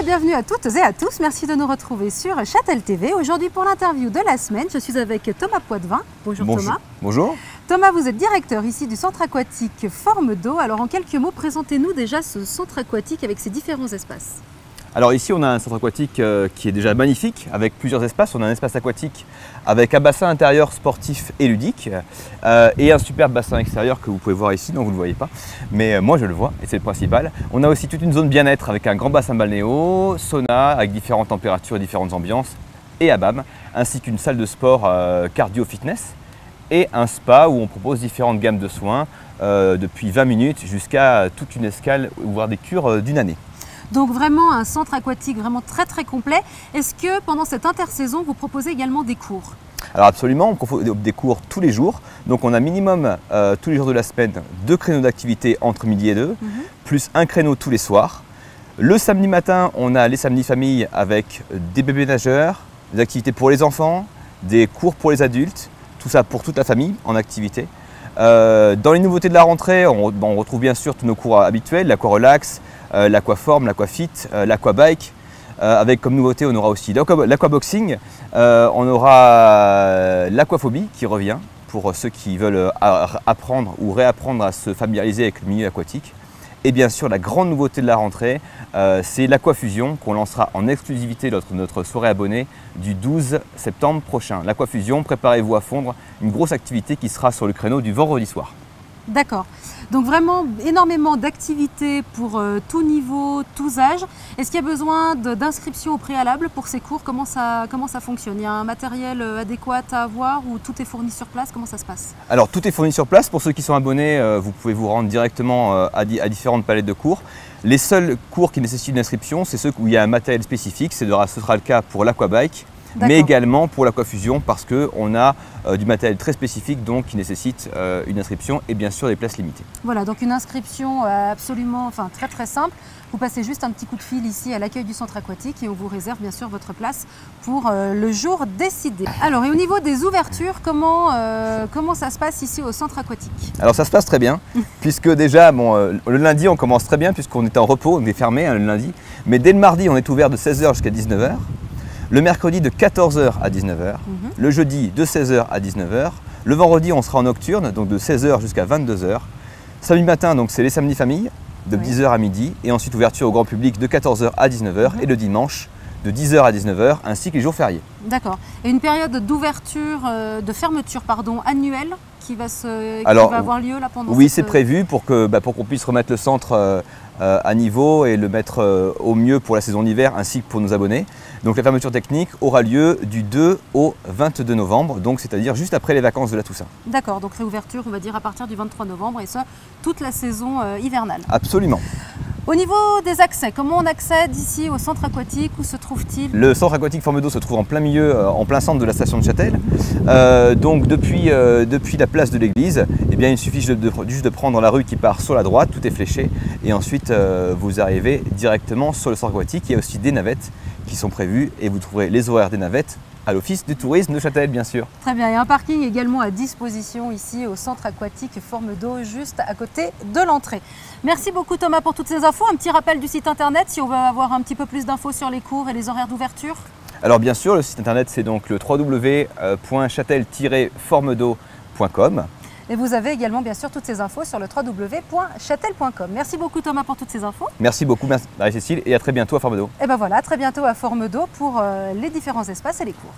bienvenue à toutes et à tous. Merci de nous retrouver sur Châtel TV. Aujourd'hui pour l'interview de la semaine, je suis avec Thomas Poitvin. Bonjour Thomas. Bonjour. Thomas, vous êtes directeur ici du centre aquatique Forme d'eau. Alors en quelques mots, présentez-nous déjà ce centre aquatique avec ses différents espaces. Alors ici on a un centre aquatique qui est déjà magnifique avec plusieurs espaces. On a un espace aquatique avec un bassin intérieur sportif et ludique et un superbe bassin extérieur que vous pouvez voir ici, donc vous ne le voyez pas, mais moi je le vois et c'est le principal. On a aussi toute une zone bien-être avec un grand bassin balnéo, sauna avec différentes températures et différentes ambiances et hammam, ainsi qu'une salle de sport cardio-fitness et un spa où on propose différentes gammes de soins depuis 20 minutes jusqu'à toute une escale, voire des cures d'une année. Donc vraiment un centre aquatique vraiment très complet. Est-ce que pendant cette intersaison, vous proposez également des cours? Alors absolument, on propose des cours tous les jours. Donc on a minimum tous les jours de la semaine 2 créneaux d'activité entre midi et 2, plus un créneau tous les soirs. Le samedi matin, on a les samedis famille avec des bébés nageurs, des activités pour les enfants, des cours pour les adultes, tout ça pour toute la famille en activité. Dans les nouveautés de la rentrée, on retrouve bien sûr tous nos cours habituels, l'aquarelax, l'aquaform, l'aquafit, l'aquabike. Avec comme nouveauté, on aura aussi l'aquaboxing, on aura l'aquaphobie qui revient pour ceux qui veulent apprendre ou réapprendre à se familiariser avec le milieu aquatique. Et bien sûr, la grande nouveauté de la rentrée, c'est l'aquafusion qu'on lancera en exclusivité lors de notre soirée abonnée du 12 septembre prochain. L'aquafusion, préparez-vous à fondre, une grosse activité qui sera sur le créneau du vendredi soir. D'accord. Donc vraiment énormément d'activités pour tout niveau, tous âges. Est-ce qu'il y a besoin d'inscription au préalable pour ces cours? Comment ça fonctionne? Il y a un matériel adéquat à avoir ou tout est fourni sur place? Comment ça se passe? Alors tout est fourni sur place. Pour ceux qui sont abonnés, vous pouvez vous rendre directement à différentes palettes de cours. Les seuls cours qui nécessitent une inscription, c'est ceux où il y a un matériel spécifique. Ce sera le cas pour l'aquabike, mais également pour l'aquafusion parce qu'on a du matériel très spécifique donc qui nécessite une inscription et bien sûr des places limitées. Voilà, donc une inscription absolument, très simple. Vous passez juste un petit coup de fil ici à l'accueil du centre aquatique et on vous réserve bien sûr votre place pour le jour décidé. Alors et au niveau des ouvertures, comment ça se passe ici au centre aquatique? Alors ça se passe très bien puisque déjà le lundi on commence très bien puisqu'on est en repos, on est fermé le lundi, mais dès le mardi on est ouvert de 16 h jusqu'à 19 h. Le mercredi de 14 h à 19 h, le jeudi de 16 h à 19 h, le vendredi on sera en nocturne, donc de 16 h jusqu'à 22 h. Samedi matin, donc c'est les samedis famille, de 10 h à midi, et ensuite ouverture au grand public de 14 h à 19 h, et le dimanche de 10 h à 19 h, ainsi que les jours fériés. D'accord. Et une période de fermeture annuelle qui va avoir lieu là pendant Oui, c'est prévu pour qu'on puisse remettre le centre à niveau et le mettre au mieux pour la saison d'hiver ainsi que pour nos abonnés. Donc la fermeture technique aura lieu du 2 au 22 novembre, donc c'est-à-dire juste après les vacances de la Toussaint. D'accord, donc réouverture on va dire à partir du 23 novembre et ça toute la saison hivernale. Absolument. Au niveau des accès, comment on accède ici au centre aquatique? Où se trouve-t-il? Le centre aquatique Forme d'eau se trouve en plein milieu, en plein centre de la station de Châtel. Donc depuis la place de l'église, il suffit juste de prendre la rue qui part sur la droite, tout est fléché. Et ensuite vous arrivez directement sur le centre aquatique. Il y a aussi des navettes qui sont prévues et vous trouverez les horaires des navettes à l'office du tourisme de Châtel, bien sûr. Très bien, et un parking également à disposition ici au centre aquatique Forme d'eau, juste à côté de l'entrée. Merci beaucoup Thomas pour toutes ces infos. Un petit rappel du site internet si on veut avoir un petit peu plus d'infos sur les cours et les horaires d'ouverture. Alors bien sûr, le site internet c'est donc le www.chatel-formed'eau.com. Et vous avez également bien sûr toutes ces infos sur le www.chatel.com. Merci beaucoup Thomas pour toutes ces infos. Merci beaucoup Marie-Cécile et à très bientôt à Forme d'eau. Et ben voilà, à très bientôt à Forme d'eau pour les différents espaces et les cours.